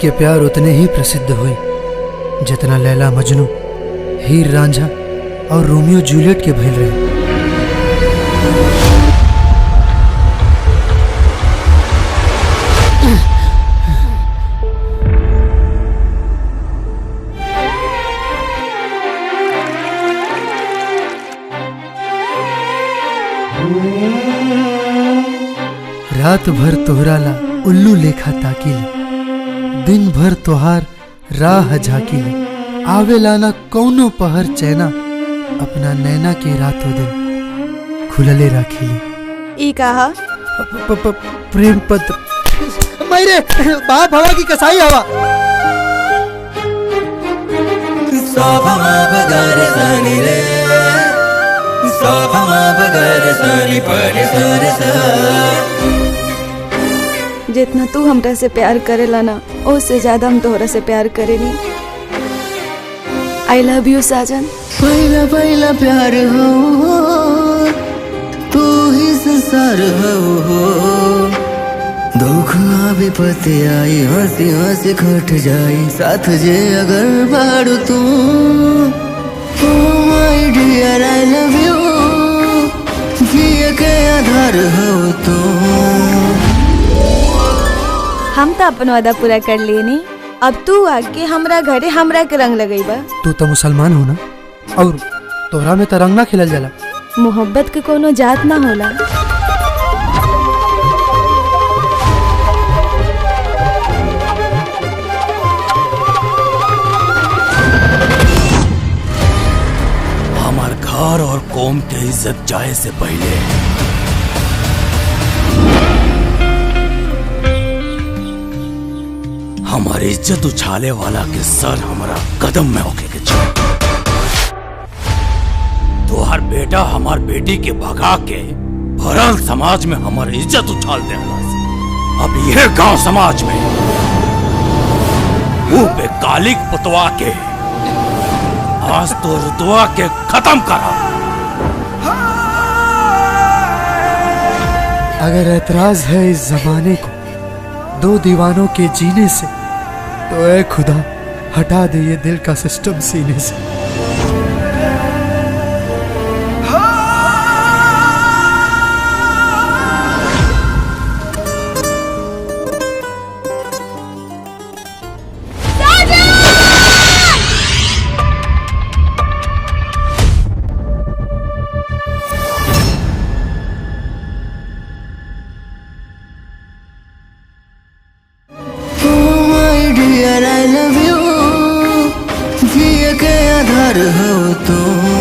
के प्यार उतने ही प्रसिद्ध हुए जितना लैला मजनू, हीर रांझा और रोमियो जूलियट के भइल रहे। रात भर तोहराला उल्लू लेखा ताकीले, दिन भर तोहार राह झाकीले, आवेला ना कौनो पहर चैना, अपना नैना के रातों दिन खुलले राखीले। ई कहा प्रेम पत्र मेरे बाप हवा की कसाई हवा। जितना तू हमरा से प्यार करेला ना, उससे ज्यादा हम तोहरा से प्यार करेनी। आई लव यू साजन। पहला पहला प्यार हो, तू ही संसार हो। दुख आवे पते आई, हंसी हंसी खट जाई, साथ जे अगर बाड़ू तू। Oh my dear, I love you, जिए के आधार हो तू। हम तो अपन वादा पूरा कर लेनी, अब तू आके हमरा घरे हमरा के रंग लगेबा। तू तो मुसलमान हो ना, और तोहरा में तो रंग ना खिलल जाला। मोहब्बत के कोनो जात ना होला। हमार घर और कौम के इज्जत जाए से पहले हमारी इज्जत उछाले वाला के सर हमारा कदम में होके के चाहिए। तो हर बेटा हमार बेटी के भगा के भरल समाज में हमारी इज्जत उछाल दे। अब यह गांव समाज में मुंह पे कालिक पुतवा के आज तो रुतवा के खत्म करा। अगर एतराज है इस जमाने को दो दीवानों के जीने से, तो ऐ खुदा हटा दे ये दिल का सिस्टम सीने से। I love you, जिए के आधार हो तू।